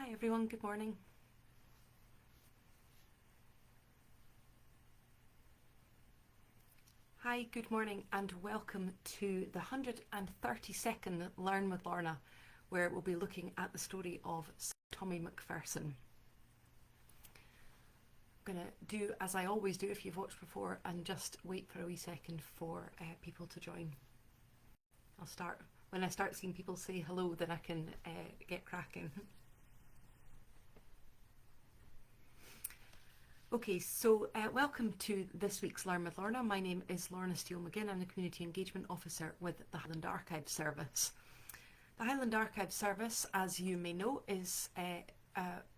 Hi everyone, good morning. Hi, good morning and welcome to the 132nd Learn with Lorna, where we'll be looking at the story of Tommy Macpherson. I'm going to do as I always do if you've watched before and just wait for a wee second for people to join. I'll start, when I start seeing people say hello, then I can get cracking. Okay, so welcome to this week's Learn with Lorna. My name is Lorna Steele-McGinn. I'm the Community Engagement Officer with the Highland Archive Service. The Highland Archive Service, as you may know, is a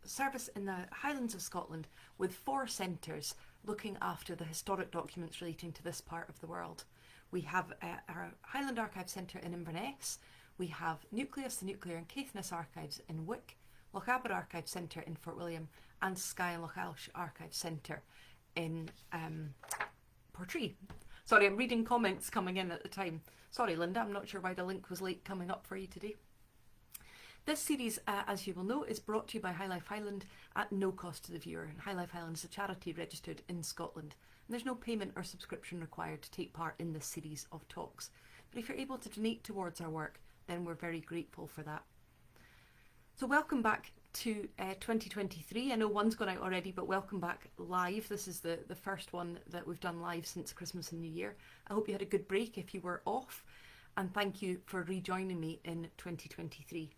service in the Highlands of Scotland with 4 centres looking after the historic documents relating to this part of the world. We have our Highland Archive Centre in Inverness, we have Nucleus, the Nuclear and Caithness Archives in Wick, Lochaber Archive Centre in Fort William, and Skye and Lochalsh Archive Centre in Portree. Sorry, I'm reading comments coming in at the time. Sorry, Linda, I'm not sure why the link was late coming up for you today. This series, as you will know, is brought to you by High Life Highland at no cost to the viewer. And High Life Highland is a charity registered in Scotland. And there's no payment or subscription required to take part in this series of talks. But if you're able to donate towards our work, then we're very grateful for that. So welcome back to 2023. I know one's gone out already, but welcome back live. This is the first one that we've done live since Christmas and New Year. I hope you had a good break if you were off, and thank you for rejoining me in 2023.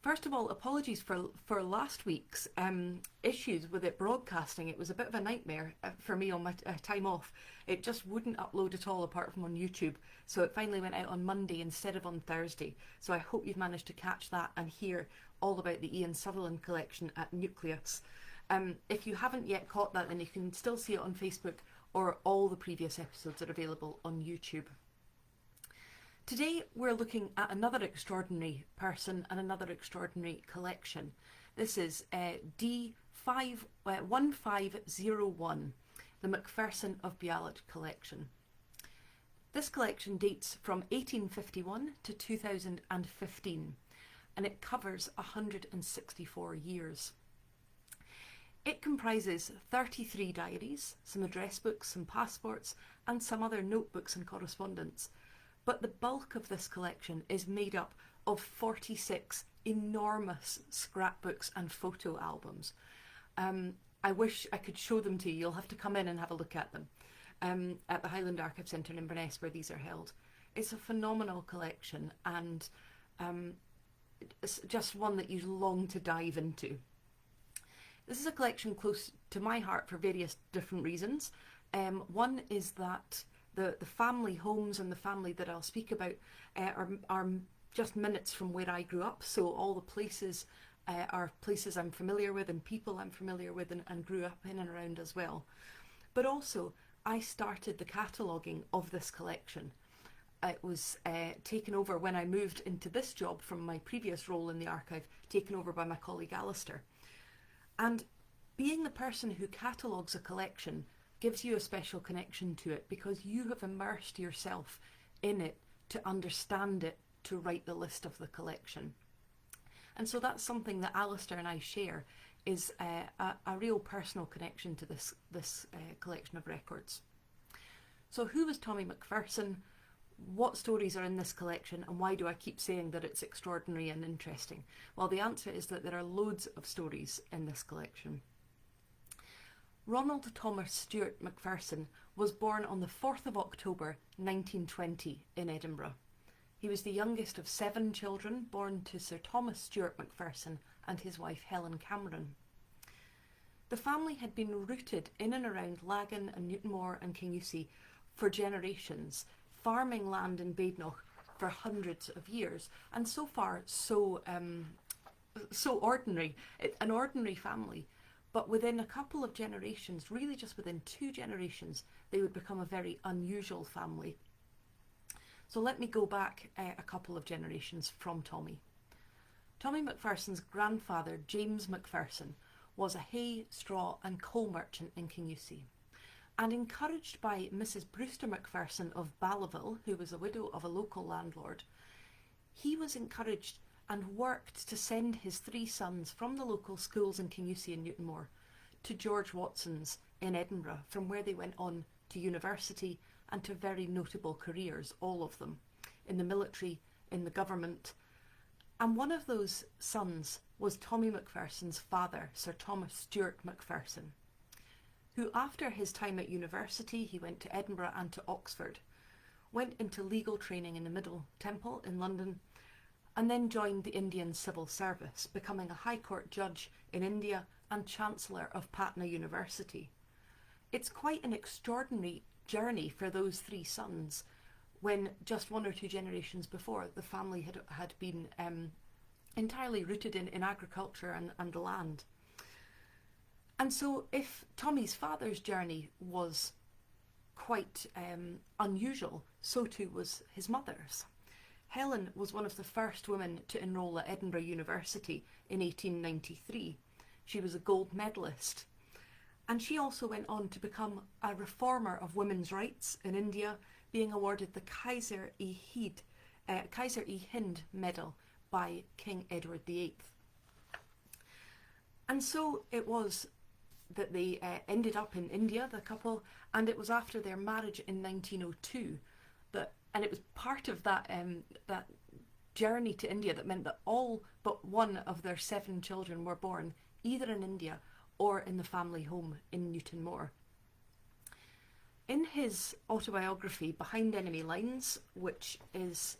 First of all, apologies for last week's issues with it broadcasting. It was a bit of a nightmare for me on my time off. It just wouldn't upload at all apart from on YouTube. So it finally went out on Monday instead of on Thursday. So I hope you've managed to catch that and hear all about the Ian Sutherland collection at Nucleus. If you haven't yet caught that, then you can still see it on Facebook, or all the previous episodes are available on YouTube. Today we're looking at another extraordinary person and another extraordinary collection. This is D1501, the Macpherson of Bealach collection. This collection dates from 1851 to 2015 and it covers 164 years. It comprises 33 diaries, some address books, some passports and some other notebooks and correspondence. But the bulk of this collection is made up of 46 enormous scrapbooks and photo albums. I wish I could show them to you. You'll have to come in and have a look at them at the Highland Archive Centre in Inverness, where these are held. It's a phenomenal collection, and it's just one that you long to dive into. This is a collection close to my heart for various different reasons. One is that the family homes and the family that I'll speak about are just minutes from where I grew up, so all the places are places I'm familiar with and people I'm familiar with and grew up in and around as well. But also I started the cataloguing of this collection. It was taken over when I moved into this job from my previous role in the archive, taken over by my colleague Alistair. And being the person who catalogues a collection gives you a special connection to it because you have immersed yourself in it to understand it, to write the list of the collection. And so that's something that Alistair and I share, is a real personal connection to this collection of records. So who was Tommy Macpherson? What stories are in this collection, and why do I keep saying that it's extraordinary and interesting? Well, the answer is that there are loads of stories in this collection. Ronald Thomas Stewart Macpherson was born on the 4th of October 1920 in Edinburgh. He was the youngest of 7 children born to Sir Thomas Stewart Macpherson and his wife Helen Cameron. The family had been rooted in and around Laggan and Newtonmore and Kingussie for generations, farming land in Badenoch for hundreds of years, and so far so ordinary, an ordinary family. But within a couple of generations, really just within 2 generations, they would become a very unusual family. So let me go back a couple of generations from Tommy. Tommy Macpherson's grandfather, James Macpherson, was a hay, straw and coal merchant in Kingussie. And encouraged by Mrs. Brewster Macpherson of Ballaville, who was a widow of a local landlord, he was encouraged and worked to send his 3 sons from the local schools in Kingussie and Newtonmore to George Watson's in Edinburgh, from where they went on to university and to very notable careers, all of them, in the military, in the government. And one of those sons was Tommy Macpherson's father, Sir Thomas Stuart Macpherson, who after his time at university, he went to Edinburgh and to Oxford, went into legal training in the Middle Temple in London, and then joined the Indian Civil Service, becoming a High Court judge in India and Chancellor of Patna University. It's quite an extraordinary journey for those 3 sons, when just 1 or 2 generations before the family had been entirely rooted in agriculture and the land. And so if Tommy's father's journey was quite unusual, so too was his mother's. Helen was one of the first women to enrol at Edinburgh University in 1893. She was a gold medalist. And she also went on to become a reformer of women's rights in India, being awarded the Kaiser-i-Hind Medal by King Edward VIII. And so it was that they ended up in India, the couple, and it was after their marriage in 1902 and it was part of that journey to India that meant that all but 1 of their 7 children were born either in India or in the family home in Newtonmore. In his autobiography, Behind Enemy Lines, which is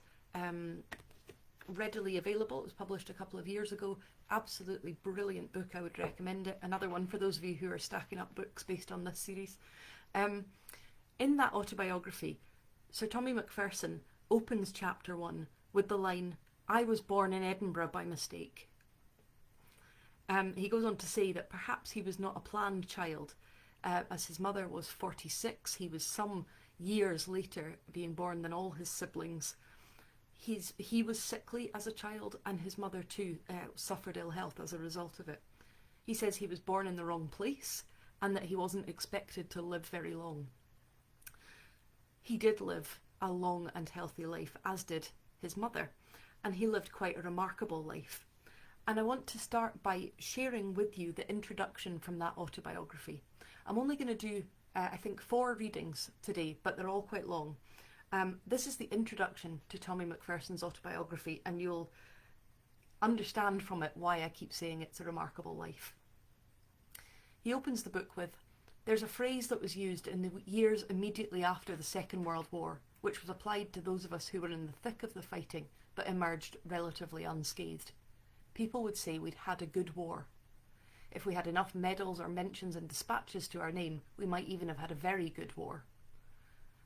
readily available, it was published a couple of years ago, absolutely brilliant book, I would recommend it. Another one for those of you who are stacking up books based on this series. In that autobiography, Sir Tommy Macpherson opens chapter 1 with the line, "I was born in Edinburgh by mistake." He goes on to say that perhaps he was not a planned child, as his mother was 46. He was some years later being born than all his siblings. He was sickly as a child, and his mother too suffered ill health as a result of it. He says he was born in the wrong place and that he wasn't expected to live very long. He did live a long and healthy life, as did his mother, and he lived quite a remarkable life. And I want to start by sharing with you the introduction from that autobiography. I'm only going to do, I think, 4 readings today, but they're all quite long. This is the introduction to Tommy Macpherson's autobiography, and you'll understand from it why I keep saying it's a remarkable life. He opens the book with, "There's a phrase that was used in the years immediately after the Second World War, which was applied to those of us who were in the thick of the fighting but emerged relatively unscathed. People would say we'd had a good war. If we had enough medals or mentions and dispatches to our name, we might even have had a very good war.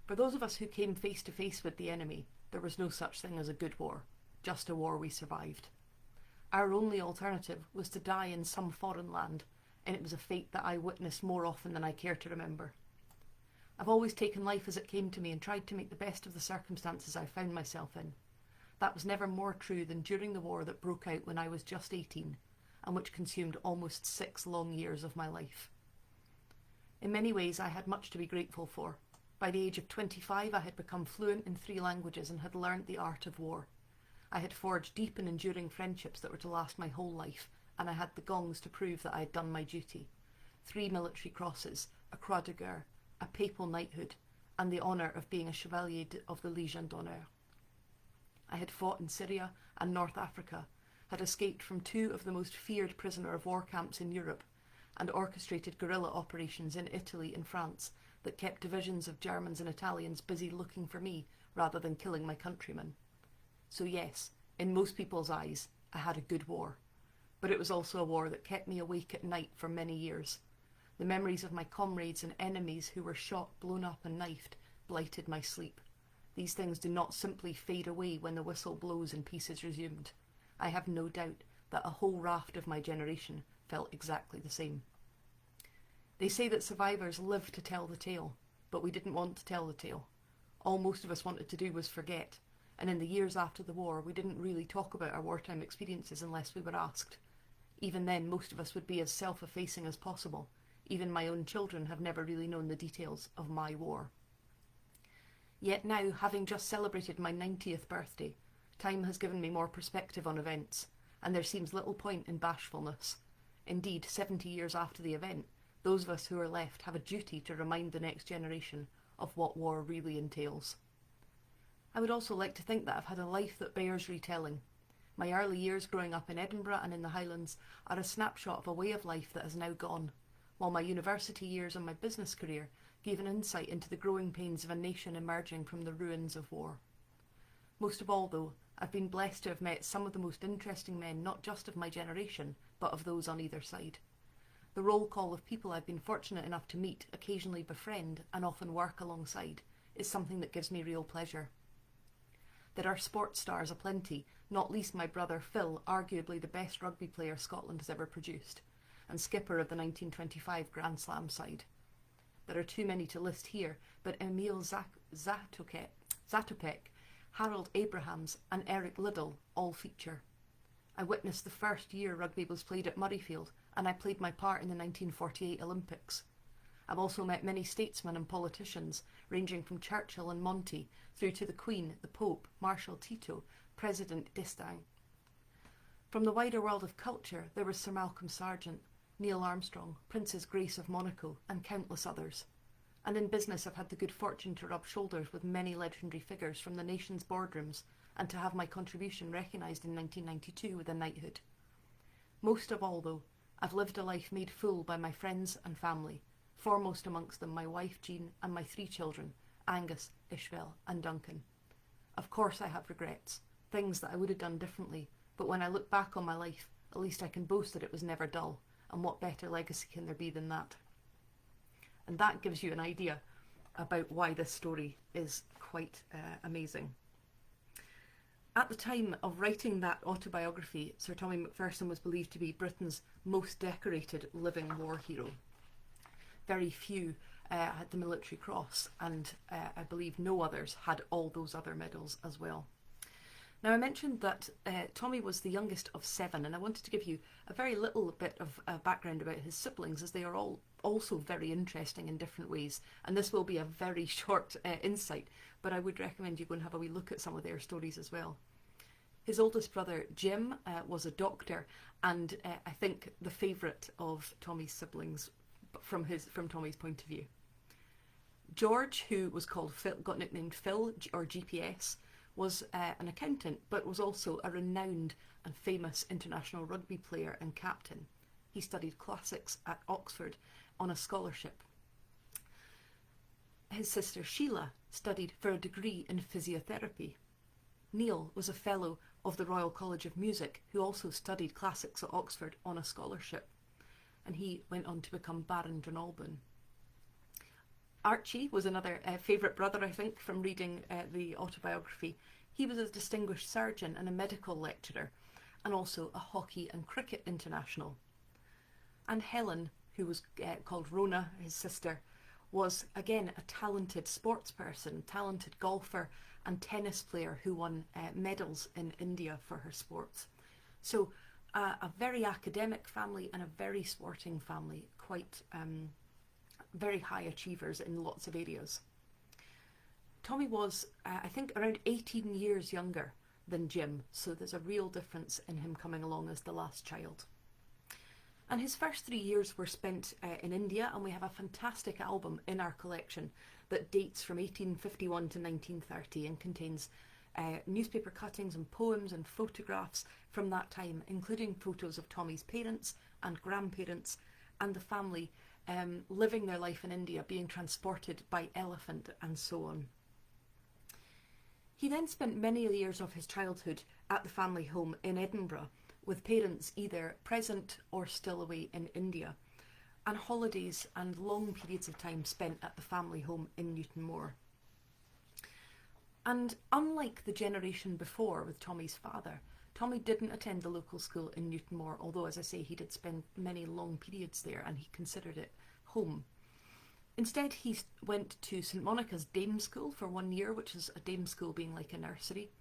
For those of us who came face to face with the enemy, there was no such thing as a good war, just a war we survived. Our only alternative was to die in some foreign land, and it was a fate that I witnessed more often than I care to remember. I've always taken life as it came to me and tried to make the best of the circumstances I found myself in. That was never more true than during the war that broke out when I was just 18, and which consumed almost 6 long years of my life. In many ways I had much to be grateful for. By the age of 25 I had become fluent in 3 languages and had learnt the art of war. I had forged deep and enduring friendships that were to last my whole life, and I had the gongs to prove that I had done my duty. 3 military crosses, a croix de guerre, a papal knighthood, and the honour of being a chevalier of the Légion d'honneur. I had fought in Syria and North Africa, had escaped from 2 of the most feared prisoner of war camps in Europe, and orchestrated guerrilla operations in Italy and France that kept divisions of Germans and Italians busy looking for me rather than killing my countrymen. So yes, in most people's eyes, I had a good war. But it was also a war that kept me awake at night for many years. The memories of my comrades and enemies who were shot, blown up and knifed blighted my sleep. These things do not simply fade away when the whistle blows and peace is resumed. I have no doubt that a whole raft of my generation felt exactly the same. They say that survivors live to tell the tale, but we didn't want to tell the tale. All most of us wanted to do was forget, and in the years after the war we didn't really talk about our wartime experiences unless we were asked. Even then, most of us would be as self-effacing as possible. Even my own children have never really known the details of my war. Yet now, having just celebrated my 90th birthday, Time has given me more perspective on events, and there seems little point in bashfulness. Indeed, 70 years after the event, those of us who are left have a duty to remind the next generation of what war really entails. I would also like to think that I've had a life that bears retelling. My early years growing up in Edinburgh and in the Highlands are a snapshot of a way of life that has now gone, while my university years and my business career gave an insight into the growing pains of a nation emerging from the ruins of war. Most of all, though, I've been blessed to have met some of the most interesting men, not just of my generation, but of those on either side. The roll call of people I've been fortunate enough to meet, occasionally befriend, and often work alongside, is something that gives me real pleasure. There are sports stars aplenty, not least my brother Phil, arguably the best rugby player Scotland has ever produced, and skipper of the 1925 Grand Slam side. There are too many to list here, but Emil Zatopek, Harold Abrahams and Eric Liddell all feature. I witnessed the first year rugby was played at Murrayfield, and I played my part in the 1948 Olympics. I've also met many statesmen and politicians, ranging from Churchill and Monty through to the Queen, the Pope, Marshal Tito, President d'Estaing. From the wider world of culture, there was Sir Malcolm Sargent, Neil Armstrong, Princess Grace of Monaco, and countless others. And in business, I've had the good fortune to rub shoulders with many legendary figures from the nation's boardrooms, and to have my contribution recognised in 1992 with a knighthood. Most of all, though, I've lived a life made full by my friends and family, foremost amongst them my wife Jean and my 3 children, Angus, Ishbel and Duncan. Of course I have regrets, things that I would have done differently, but when I look back on my life, at least I can boast that it was never dull, and what better legacy can there be than that? And that gives you an idea about why this story is quite amazing. At the time of writing that autobiography, Sir Tommy Macpherson was believed to be Britain's most decorated living war hero. Very few had the Military Cross, and I believe no others had all those other medals as well. Now, I mentioned that Tommy was the youngest of 7, and I wanted to give you a very little bit of background about his siblings, as they are all also very interesting in different ways, and this will be a very short insight, but I would recommend you go and have a wee look at some of their stories as well. His oldest brother Jim was a doctor, and I think the favourite of Tommy's siblings from Tommy's point of view. George, who was called Phil, got nicknamed Phil or GPS, was an accountant, but was also a renowned and famous international rugby player and captain. He studied classics at Oxford on a scholarship. His sister Sheila studied for a degree in physiotherapy. Neil was a fellow of the Royal College of Music, who also studied classics at Oxford on a scholarship, and he went on to become Baron Dunalban. Archie was another favourite brother, I think, from reading the autobiography. He was a distinguished surgeon and a medical lecturer, and also a hockey and cricket international. And Helen, who was called Rona, his sister, was again a talented sports person, talented golfer and tennis player who won medals in India for her sports. So a very academic family and a very sporting family, quite very high achievers in lots of areas. Tommy was, I think, around 18 years younger than Jim, so there's a real difference in him coming along as the last child. And his first 3 years were spent in India, and we have a fantastic album in our collection that dates from 1851 to 1930 and contains newspaper cuttings and poems and photographs from that time, including photos of Tommy's parents and grandparents and the family living their life in India, being transported by elephant and so on. He then spent many years of his childhood at the family home in Edinburgh, with parents either present or still away in India, and holidays and long periods of time spent at the family home in Newtonmore. And unlike the generation before with Tommy's father, Tommy didn't attend the local school in Newtonmore, although, as I say, he did spend many long periods there and he considered it home. Instead, he went to St Monica's Dame School for 1 year, which is a dame school being like a nursery,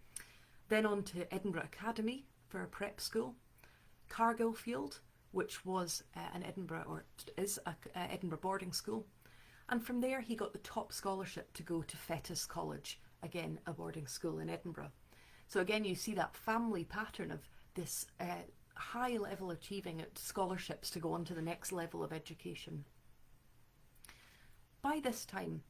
then on to Edinburgh Academy for a prep school, Cargill Field, which was an Edinburgh, or is a Edinburgh boarding school, and from there he got the top scholarship to go to Fettes College, again a boarding school in Edinburgh. So again, you see that family pattern of this high level achieving at scholarships to go on to the next level of education. By this time,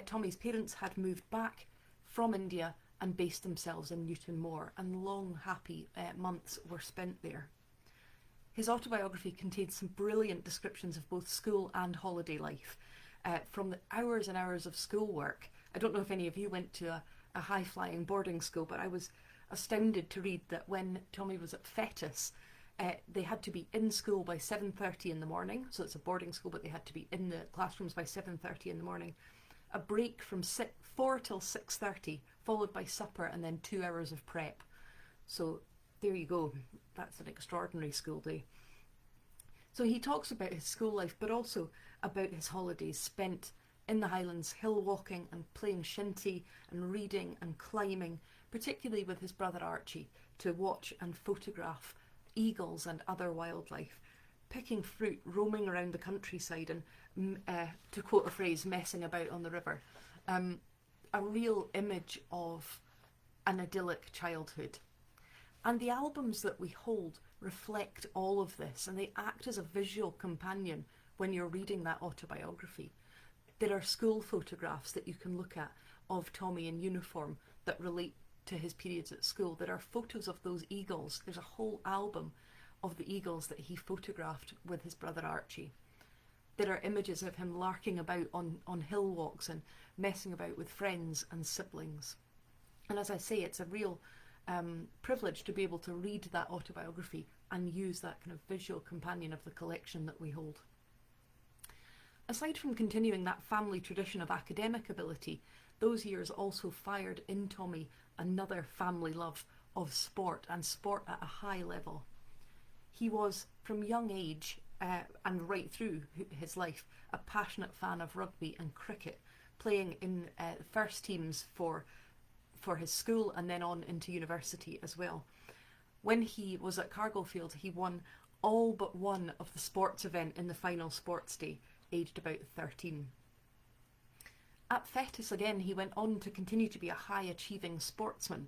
Tommy's parents had moved back from India and based themselves in Newton Moor, and long, happy months were spent there. His autobiography contains some brilliant descriptions of both school and holiday life, from the hours and hours of schoolwork. I don't know if any of you went to a high-flying boarding school, but I was astounded to read that when Tommy was at Fetis, they had to be in school by 7:30 in the morning, so it's a boarding school, but they had to be in the classrooms by 7:30 in the morning. A break from 4 till 6:30, followed by supper, and then 2 hours of prep. So there you go, that's an extraordinary school day. So he talks about his school life, but also about his holidays spent in the Highlands, hill walking and playing shinty and reading and climbing, particularly with his brother Archie, to watch and photograph eagles and other wildlife, picking fruit, roaming around the countryside, and to quote a phrase, messing about on the river. A real image of an idyllic childhood. And the albums that we hold reflect all of this, and they act as a visual companion when you're reading that autobiography. There are school photographs that you can look at of Tommy in uniform that relate to his periods at school. There are photos of those eagles. There's a whole album of the eagles that he photographed with his brother Archie. There are images of him larking about on hill walks and messing about with friends and siblings. And as I say, it's a real privilege to be able to read that autobiography and use that kind of visual companion of the collection that we hold. Aside from continuing that family tradition of academic ability, those years also fired in Tommy another family love of sport, and sport at a high level. He was, from young age and right through his life, a passionate fan of rugby and cricket, playing in first teams for his school and then on into university as well. When he was at Cargofield, he won all but one of the sports event in the final sports day, aged about 13. At Fetis again, he went on to continue to be a high-achieving sportsman,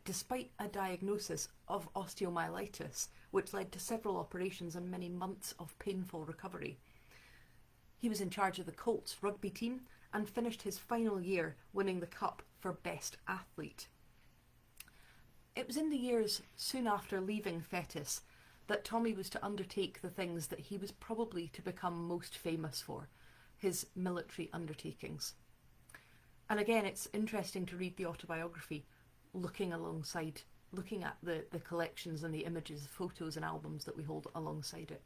despite a diagnosis of osteomyelitis, which led to several operations and many months of painful recovery. He was in charge of the Colts rugby team and finished his final year winning the cup for Best Athlete. It was in the years soon after leaving Fetis that Tommy was to undertake the things that he was probably to become most famous for, his military undertakings. And again, it's interesting to read the autobiography looking at the collections and the images, photos and albums that we hold alongside it.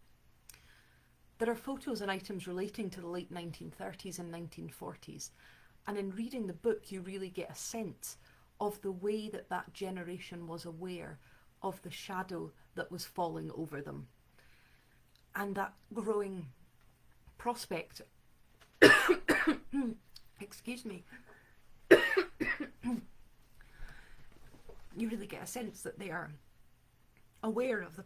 There are photos and items relating to the late 1930s and 1940s, and in reading the book you really get a sense of the way that that generation was aware of the shadow that was falling over them, and that growing prospect excuse me you really get a sense that they are aware of the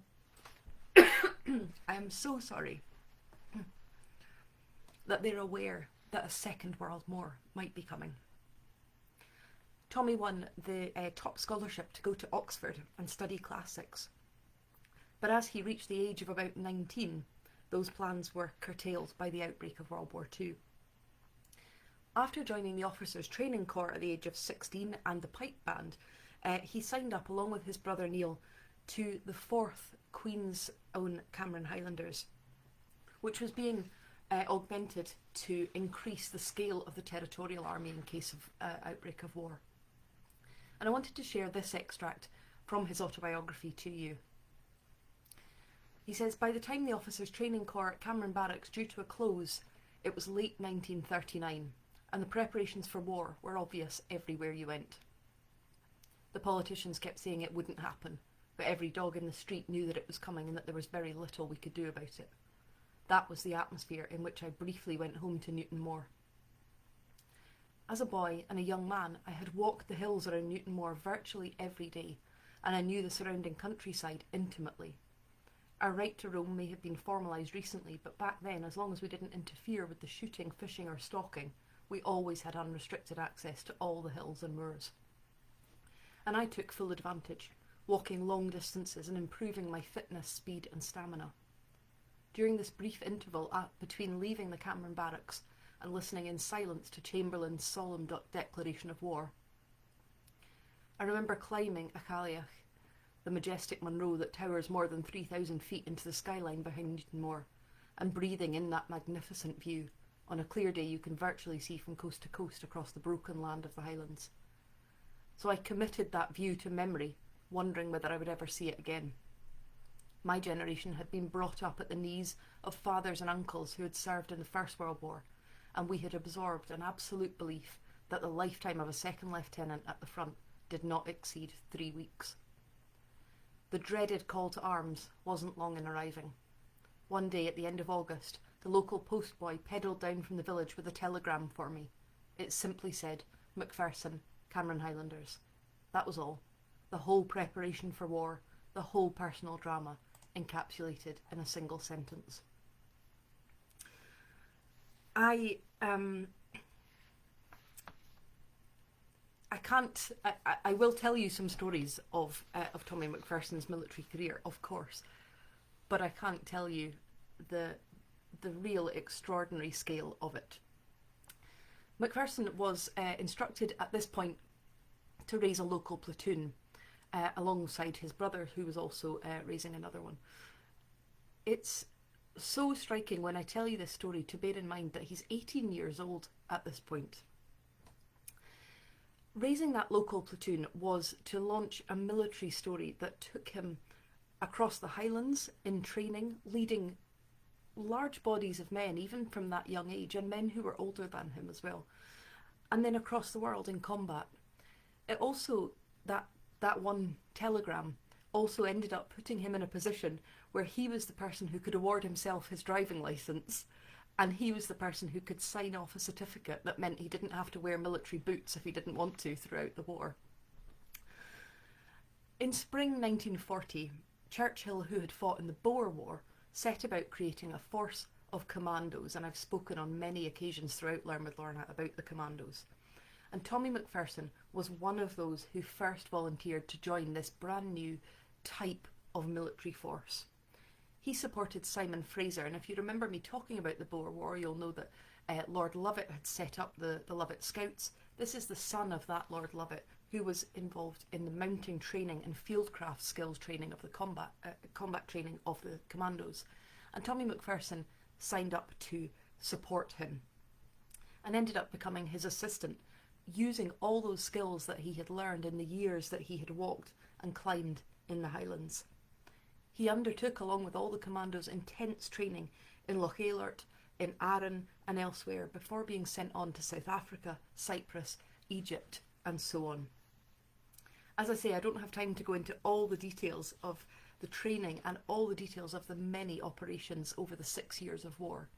I am so sorry that they're aware that a Second World War might be coming. Tommy won the top scholarship to go to Oxford and study classics. But as he reached the age of about 19, those plans were curtailed by the outbreak of World War II. After joining the Officers Training Corps at the age of 16 and the pipe band, he signed up along with his brother Neil to the 4th Queen's Own Cameron Highlanders, which was being augmented to increase the scale of the territorial army in case of outbreak of war. And I wanted to share this extract from his autobiography to you. He says, by the time the Officers Training Corps at Cameron Barracks drew to a close, it was late 1939, and the preparations for war were obvious everywhere you went. The politicians kept saying it wouldn't happen, but every dog in the street knew that it was coming and that there was very little we could do about it. That was the atmosphere in which I briefly went home to Newton Moor. As a boy and a young man, I had walked the hills around Newton Moor virtually every day, and I knew the surrounding countryside intimately. Our right to roam may have been formalised recently, but back then, as long as we didn't interfere with the shooting, fishing or stalking, we always had unrestricted access to all the hills and moors. and I took full advantage, walking long distances and improving my fitness, speed and stamina. During this brief interval between leaving the Cameron barracks and listening in silence to Chamberlain's solemn declaration of war, I remember climbing Achaliach, the majestic Munro that towers more than 3,000 feet into the skyline behind Newtonmore, and breathing in that magnificent view. On a clear day you can virtually see from coast to coast across the broken land of the Highlands. So I committed that view to memory, wondering whether I would ever see it again. My generation had been brought up at the knees of fathers and uncles who had served in the First World War, and we had absorbed an absolute belief that the lifetime of a second lieutenant at the front did not exceed 3 weeks. The dreaded call to arms wasn't long in arriving. One day at the end of August, the local postboy pedalled down from the village with a telegram for me. It simply said, Macpherson, Cameron Highlanders. That was all. The whole preparation for war, the whole personal drama, encapsulated in a single sentence. I will tell you some stories of Tommy Macpherson's military career, of course, but I can't tell you the real extraordinary scale of it. Macpherson was instructed at this point to raise a local platoon alongside his brother, who was also raising another one. It's so striking when I tell you this story to bear in mind that he's 18 years old at this point. Raising that local platoon was to launch a military story that took him across the Highlands in training, leading large bodies of men, even from that young age, and men who were older than him as well, and then across the world in combat. It also, that one telegram also ended up putting him in a position where he was the person who could award himself his driving licence, and he was the person who could sign off a certificate that meant he didn't have to wear military boots if he didn't want to throughout the war. In spring 1940, Churchill, who had fought in the Boer War, set about creating a force of commandos, and I've spoken on many occasions throughout Learn with Lorna about the commandos. And Tommy Macpherson was one of those who first volunteered to join this brand new type of military force. He supported Simon Fraser, and if you remember me talking about the Boer War, you'll know that Lord Lovat had set up the Lovat Scouts. This is the son of that Lord Lovat, who was involved in the mounting training and fieldcraft skills training of the combat training of the commandos. And Tommy Macpherson signed up to support him and ended up becoming his assistant, using all those skills that he had learned in the years that he had walked and climbed in the Highlands. He undertook, along with all the commandos, intense training in Loch Eilert, in Arran and elsewhere before being sent on to South Africa, Cyprus, Egypt and so on. As I say, I don't have time to go into all the details of the training and all the details of the many operations over the 6 years of war.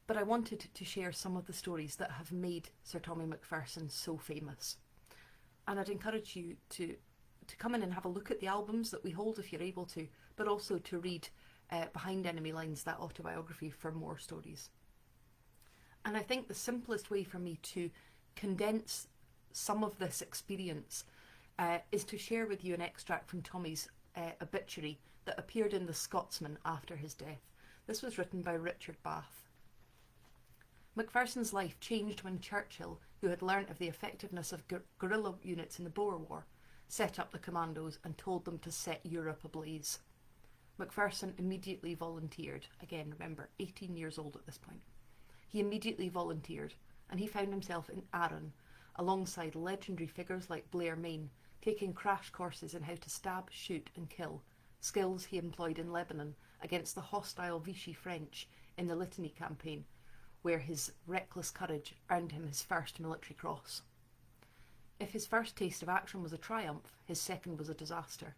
But I wanted to share some of the stories that have made Sir Tommy Macpherson so famous. And I'd encourage you to come in and have a look at the albums that we hold if you're able to, but also to read Behind Enemy Lines, that autobiography, for more stories. And I think the simplest way for me to condense some of this experience is to share with you an extract from Tommy's obituary that appeared in The Scotsman after his death. This was written by Richard Bath. Macpherson's life changed when Churchill, who had learnt of the effectiveness of guerrilla units in the Boer War, set up the commandos and told them to set Europe ablaze. Macpherson immediately volunteered. Again, remember, 18 years old at this point. He immediately volunteered, and he found himself in Arran, alongside legendary figures like Blair Mayne, taking crash courses in how to stab, shoot and kill, skills he employed in Lebanon against the hostile Vichy French in the Litany campaign, where his reckless courage earned him his first military cross. If his first taste of action was a triumph, his second was a disaster.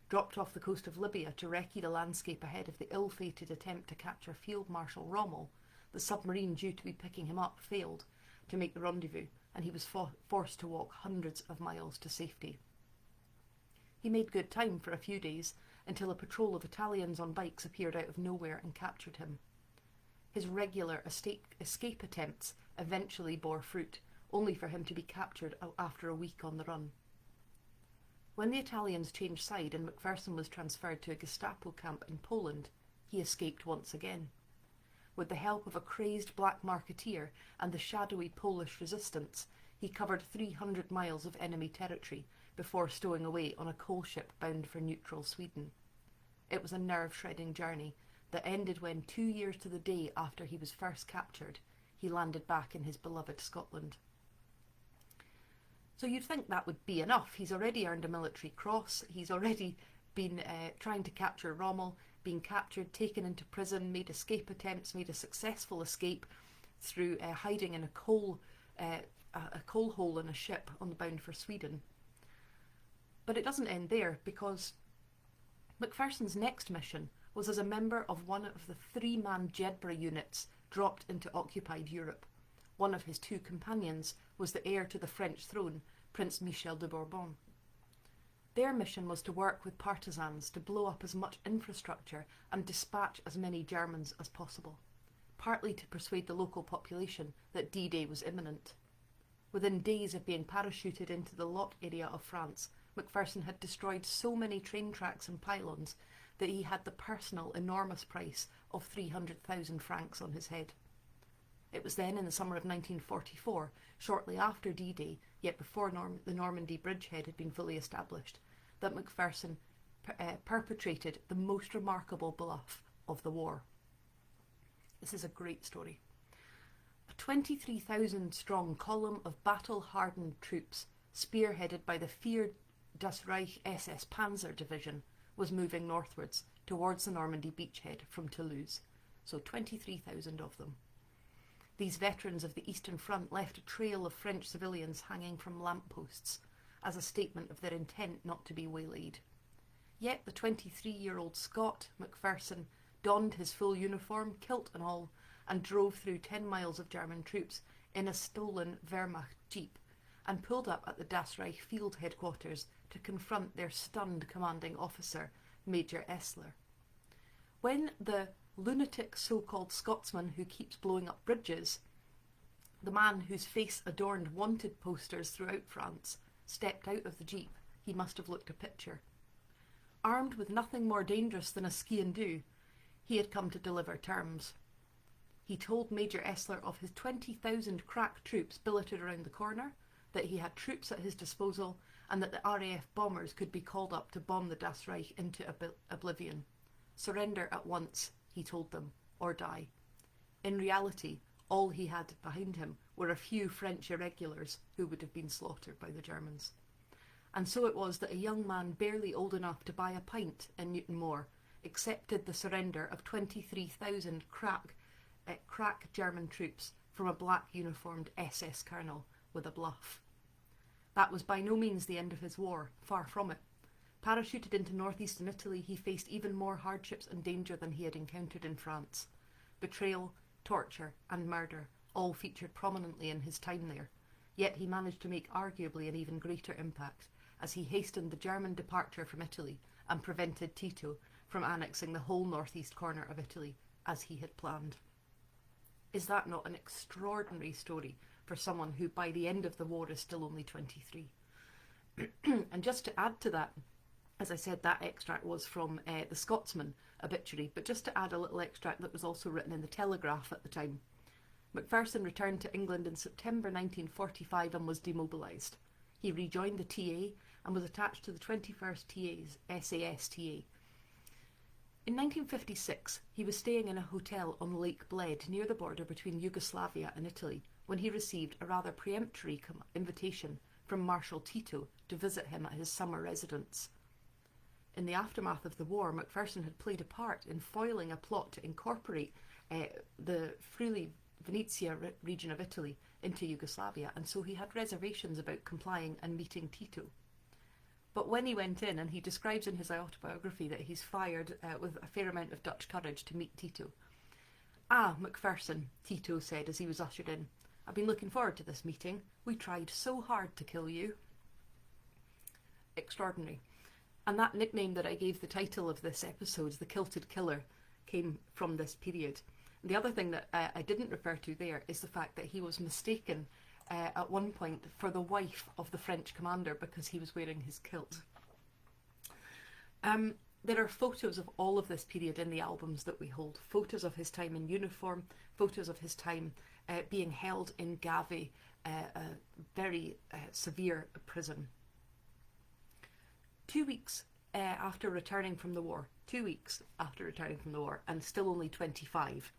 Dropped off the coast of Libya to recce the landscape ahead of the ill-fated attempt to capture Field Marshal Rommel, the submarine due to be picking him up failed to make the rendezvous, and he was forced to walk hundreds of miles to safety. He made good time for a few days until a patrol of Italians on bikes appeared out of nowhere and captured him. His regular escape attempts eventually bore fruit, only for him to be captured after a week on the run. When the Italians changed side and Macpherson was transferred to a Gestapo camp in Poland, he escaped once again. With the help of a crazed black marketeer and the shadowy Polish resistance, he covered 300 miles of enemy territory before stowing away on a coal ship bound for neutral Sweden. It was a nerve-shredding journey that ended when, 2 years to the day after he was first captured, he landed back in his beloved Scotland. So you'd think that would be enough. He's already earned a military cross, he's already been trying to capture Rommel, been captured, taken into prison, made escape attempts, made a successful escape through hiding in a coal hole in a ship on the bound for Sweden. But it doesn't end there, because Macpherson's next mission was as a member of one of the 3-man Jedburgh units dropped into occupied Europe. One of his 2 companions was the heir to the French throne, Prince Michel de Bourbon. Their mission was to work with partisans to blow up as much infrastructure and dispatch as many Germans as possible, partly to persuade the local population that D-Day was imminent. Within days of being parachuted into the Lot area of France, Macpherson had destroyed so many train tracks and pylons that he had the personal enormous price of 300,000 francs on his head. It was then in the summer of 1944, shortly after D-Day, yet before the Normandy bridgehead had been fully established, that Macpherson perpetrated the most remarkable bluff of the war. This is a great story. A 23,000 strong column of battle-hardened troops, spearheaded by the feared Das Reich SS Panzer Division, was moving northwards towards the Normandy beachhead from Toulouse, so 23,000 of them. These veterans of the Eastern Front left a trail of French civilians hanging from lampposts as a statement of their intent not to be waylaid. Yet the 23-year-old Scot, Macpherson, donned his full uniform, kilt and all, and drove through 10 miles of German troops in a stolen Wehrmacht jeep and pulled up at the Das Reich field headquarters to confront their stunned commanding officer, Major Essler. When the lunatic so-called Scotsman who keeps blowing up bridges, the man whose face adorned wanted posters throughout France, stepped out of the jeep, he must have looked a picture. Armed with nothing more dangerous than a ski-and-do, he had come to deliver terms. He told Major Essler of his 20,000 crack troops billeted around the corner, that he had troops at his disposal, and that the RAF bombers could be called up to bomb the Das Reich into oblivion. Surrender at once, he told them, or die. In reality, all he had behind him were a few French irregulars who would have been slaughtered by the Germans. And so it was that a young man barely old enough to buy a pint in Newton Moor accepted the surrender of 23,000 crack German troops from a black uniformed SS colonel with a bluff. That was by no means the end of his war, far from it. Parachuted into northeastern Italy, he faced even more hardships and danger than he had encountered in France. Betrayal, torture and murder all featured prominently in his time there, yet he managed to make arguably an even greater impact as he hastened the German departure from Italy and prevented Tito from annexing the whole northeast corner of Italy as he had planned. Is that not an extraordinary story for someone who by the end of the war is still only 23? And just to add to that, as I said, that extract was from the Scotsman obituary, but just to add a little extract that was also written in the Telegraph at the time. Macpherson returned to England in September 1945 and was demobilised. He rejoined the TA and was attached to the 21st TA's SAS TA. In 1956, he was staying in a hotel on Lake Bled near the border between Yugoslavia and Italy when he received a rather peremptory invitation from Marshal Tito to visit him at his summer residence. In the aftermath of the war, Macpherson had played a part in foiling a plot to incorporate the Friuli Venezia region of Italy into Yugoslavia, and so he had reservations about complying and meeting Tito. But when he went in, and he describes in his autobiography that he's fired with a fair amount of Dutch courage to meet Tito. "Ah, Macpherson," Tito said as he was ushered in, "I've been looking forward to this meeting. We tried so hard to kill you." Extraordinary. And that nickname that I gave the title of this episode, The Kilted Killer, came from this period. The other thing that I didn't refer to there is the fact that he was mistaken at one point for the wife of the French commander because he was wearing his kilt. There are photos of all of this period in the albums that we hold. Photos of his time in uniform, photos of his time being held in Gavy, a very severe prison. 2 weeks after returning from the war, and still only 25,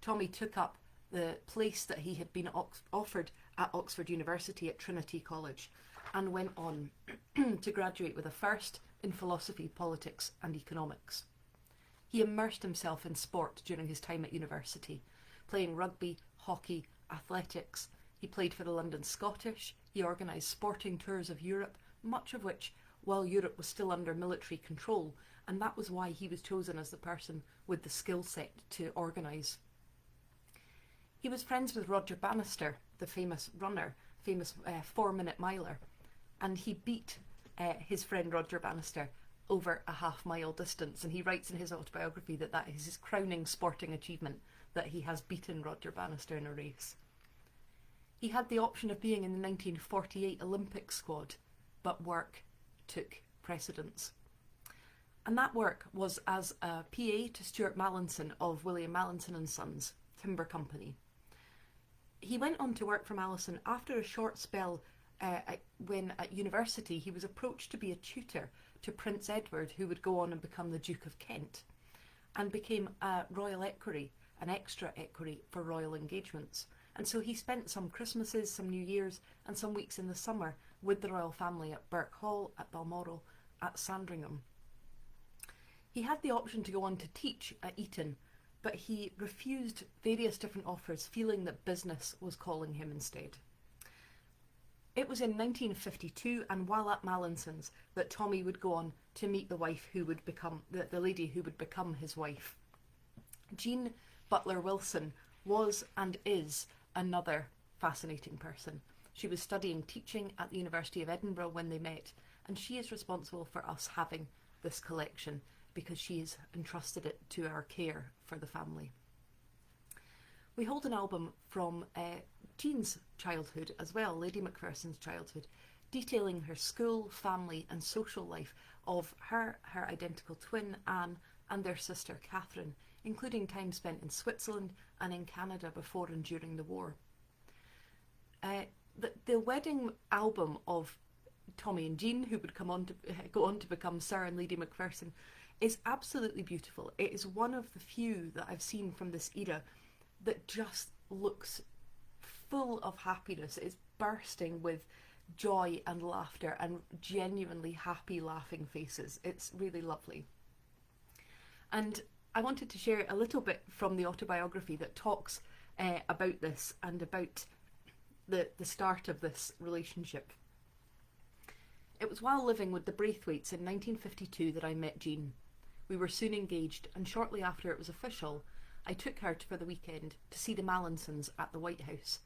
Tommy took up the place that he had been offered at Oxford University at Trinity College and went on to graduate with a first in philosophy, politics and economics. He immersed himself in sport during his time at university, playing rugby, hockey, athletics. He played for the London Scottish. He organised sporting tours of Europe, much of which while Europe was still under military control, and that was why he was chosen as the person with the skill set to organise. He was friends with Roger Bannister, the famous runner, famous 4-minute miler, and he beat his friend Roger Bannister over a half-mile distance, and he writes in his autobiography that that is his crowning sporting achievement, that he has beaten Roger Bannister in a race. He had the option of being in the 1948 Olympic squad, but work took precedence. And that work was as a PA to Stuart Mallinson of William Mallinson and Sons Timber Company. He went on to work for Mallinson after a short spell when at university he was approached to be a tutor to Prince Edward, who would go on and become the Duke of Kent, and became a royal equerry, an extra equerry for royal engagements. And so he spent some Christmases, some New Years and some weeks in the summer with the royal family at Birk Hall, at Balmoral, at Sandringham. He had the option to go on to teach at Eton, but he refused various different offers, feeling that business was calling him instead. It was in 1952, and while at Mallinson's, that Tommy would go on to meet the wife who would become, the lady who would become his wife. Jean Butler Wilson was and is another fascinating person. She was studying teaching at the University of Edinburgh when they met, and she is responsible for us having this collection because she has entrusted it to our care for the family. We hold an album from Jean's childhood as well, Lady Macpherson's childhood, detailing her school, family and social life of her identical twin Anne and their sister Catherine, including time spent in Switzerland and in Canada before and during the war. The wedding album of Tommy and Jean, who would go on to become Sir and Lady Macpherson, is absolutely beautiful. It is one of the few that I've seen from this era that just looks full of happiness. It's bursting with joy and laughter and genuinely happy laughing faces. It's really lovely. And I wanted to share a little bit from the autobiography that talks about this and about the start of this relationship. It was while living with the Braithwaites in 1952 that I met Jean. We were soon engaged, and shortly after it was official, I took her for the weekend to see the Mallinsons at the White House.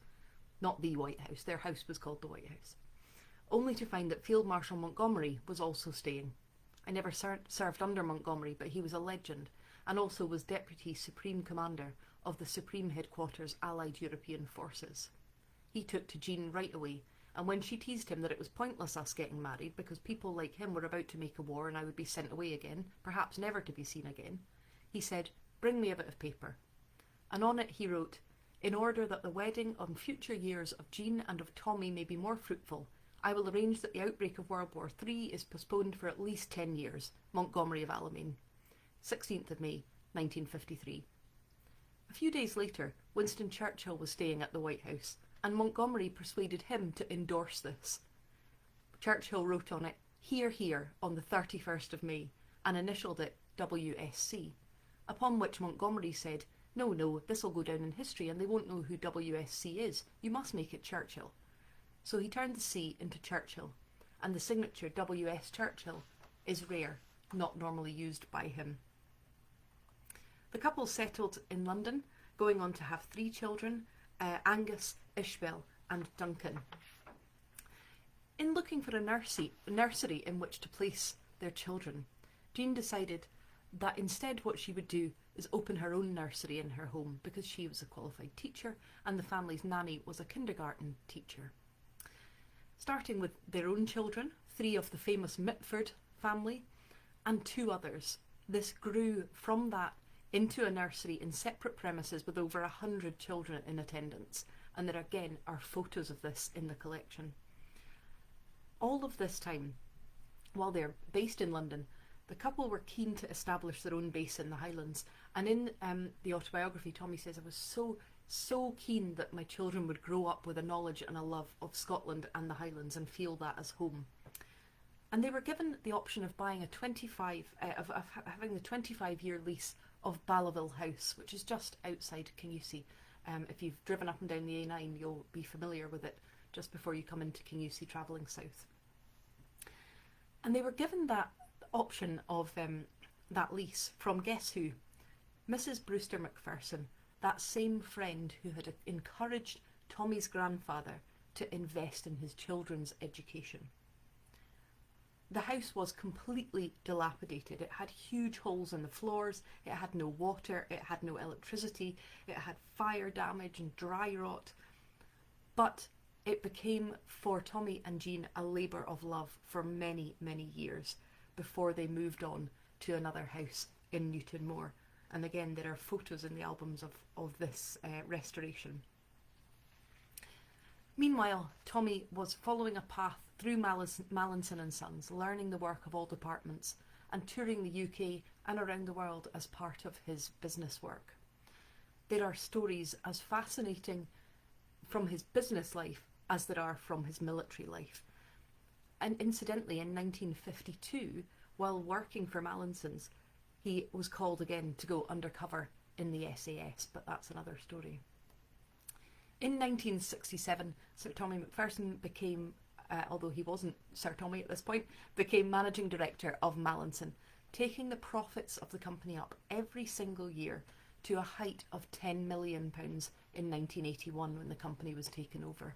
Not the White House, their house was called the White House. Only to find that Field Marshal Montgomery was also staying. I never served under Montgomery, but he was a legend, and also was Deputy Supreme Commander of the Supreme Headquarters Allied European Forces. He took to Jean right away, and when she teased him that it was pointless us getting married because people like him were about to make a war and I would be sent away again, perhaps never to be seen again, he said, "Bring me a bit of paper." And on it he wrote, "In order that the wedding on future years of Jean and of Tommy may be more fruitful, I will arrange that the outbreak of World War III is postponed for at least 10 years. Montgomery of Alamein. 16th of May, 1953. A few days later, Winston Churchill was staying at the White House, and Montgomery persuaded him to endorse this. Churchill wrote on it, "Hear, hear," on the 31st of May, and initialled it WSC, upon which Montgomery said, No, this'll go down in history and they won't know who WSC is. You must make it Churchill." So he turned the C into Churchill, and the signature W.S. Churchill is rare, not normally used by him. The couple settled in London, going on to have 3 children, Angus, Ishbel and Duncan. In looking for a nursery in which to place their children, Jean decided that instead what she would do is open her own nursery in her home, because she was a qualified teacher and the family's nanny was a kindergarten teacher. Starting with their own children, 3 of the famous Mitford family, and 2 others. This grew from that into a nursery in separate premises with over 100 children in attendance. And there again are photos of this in the collection. All of this time, while they're based in London, the couple were keen to establish their own base in the Highlands. And in the autobiography, Tommy says, I was so keen that my children would grow up with a knowledge and a love of Scotland and the Highlands and feel that as home. And they were given the option of buying having the 25-year lease of Ballaville House, which is just outside Kingussie. If you've driven up and down the A9, you'll be familiar with it just before you come into Kingussie travelling south. And they were given that option of that lease from, guess who? Mrs. Brewster Macpherson, that same friend who had encouraged Tommy's grandfather to invest in his children's education. The house was completely dilapidated. It had huge holes in the floors, it had no water, it had no electricity, it had fire damage and dry rot. But it became, for Tommy and Jean, a labour of love for many, many years before they moved on to another house in Newton Moor. And again, there are photos in the albums of this restoration. Meanwhile, Tommy was following a path through Mallinson and Sons, learning the work of all departments and touring the UK and around the world as part of his business work. There are stories as fascinating from his business life as there are from his military life. And incidentally, in 1952, while working for Mallinson's, he was called again to go undercover in the SAS, but that's another story. In 1967, Sir Tommy Macpherson became, although he wasn't Sir Tommy at this point, became managing director of Mallinson, taking the profits of the company up every single year to a height of £10 million in 1981 when the company was taken over.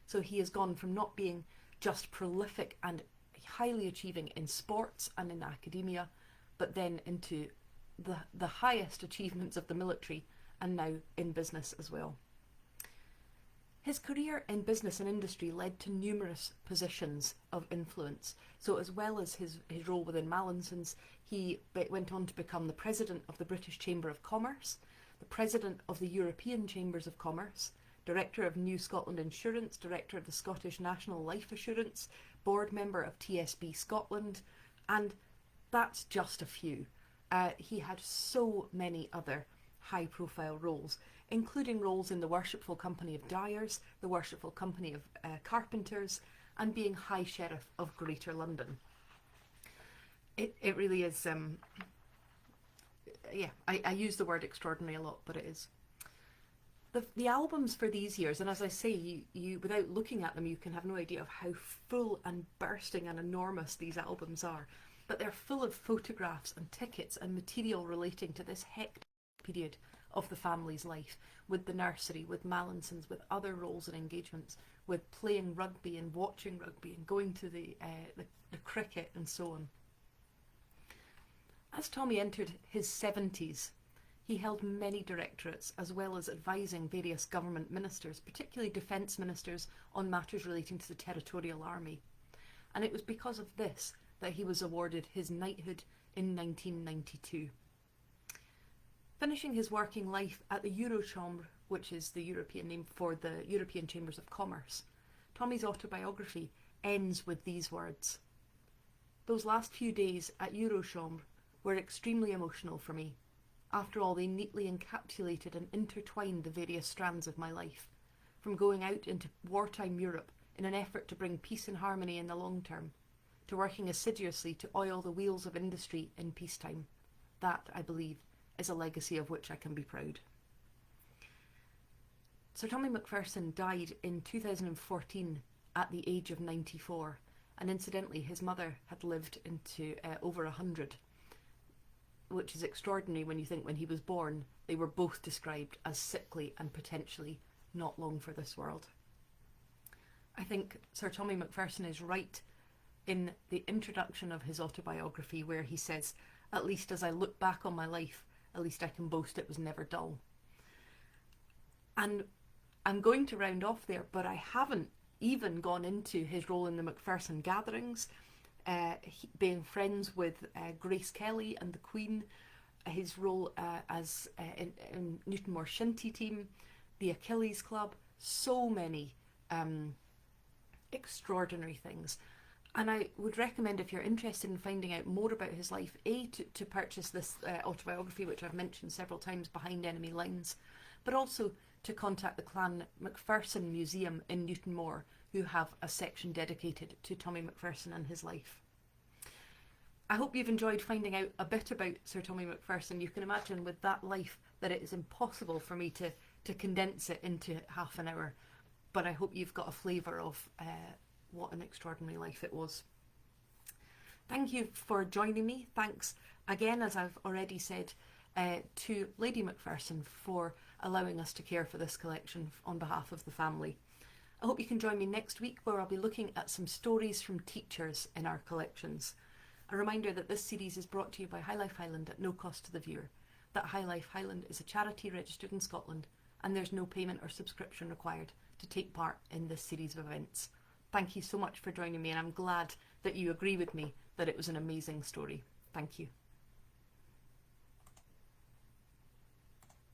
So he has gone from not being just prolific and highly achieving in sports and in academia, but then into the highest achievements of the military and now in business as well. His career in business and industry led to numerous positions of influence. So as well as his role within Mallinson's, he went on to become the president of the British Chamber of Commerce, the president of the European Chambers of Commerce, director of New Scotland Insurance, director of the Scottish National Life Assurance, board member of TSB Scotland, and that's just a few. He had so many other high-profile roles, including roles in the Worshipful Company of Dyers, the Worshipful Company of Carpenters, and being High Sheriff of Greater London. It really is, I use the word extraordinary a lot, but it is. The albums for these years, and as I say, you without looking at them, you can have no idea of how full and bursting and enormous these albums are. But they're full of photographs and tickets and material relating to this hectic period of the family's life, with the nursery, with Mallinson's, with other roles and engagements, with playing rugby and watching rugby and going to the cricket and so on. As Tommy entered his 70s, he held many directorates as well as advising various government ministers, particularly defence ministers, on matters relating to the Territorial Army. And it was because of this that he was awarded his knighthood in 1992. Finishing his working life at the Eurochambre, which is the European name for the European Chambers of Commerce, Tommy's autobiography ends with these words: "Those last few days at Eurochambre were extremely emotional for me. After all, they neatly encapsulated and intertwined the various strands of my life, from going out into wartime Europe in an effort to bring peace and harmony in the long term, to working assiduously to oil the wheels of industry in peacetime. That, I believe, is a legacy of which I can be proud." Sir Tommy Macpherson died in 2014 at the age of 94, and incidentally his mother had lived into over 100, which is extraordinary when you think when he was born they were both described as sickly and potentially not long for this world. I think Sir Tommy Macpherson is right in the introduction of his autobiography where he says, "At least as I look back on my life, at least I can boast it was never dull." And I'm going to round off there, but I haven't even gone into his role in the Macpherson gatherings, being friends with Grace Kelly and the Queen, his role as in Newtonmore Shinty team, the Achilles Club, so many extraordinary things. And I would recommend, if you're interested in finding out more about his life, to purchase this autobiography, which I've mentioned several times, Behind Enemy Lines, but also to contact the Clan Macpherson Museum in Newtonmore, who have a section dedicated to Tommy Macpherson and his life. I hope you've enjoyed finding out a bit about Sir Tommy Macpherson. You can imagine with that life that it is impossible for me to condense it into half an hour, but I hope you've got a flavour of what an extraordinary life it was. Thank you for joining me. Thanks again, as I've already said, to Lady Macpherson for allowing us to care for this collection on behalf of the family. I hope you can join me next week, where I'll be looking at some stories from teachers in our collections. A reminder that this series is brought to you by High Life Highland at no cost to the viewer, that High Life Highland is a charity registered in Scotland, and there's no payment or subscription required to take part in this series of events. Thank you so much for joining me, and I'm glad that you agree with me that it was an amazing story. Thank you.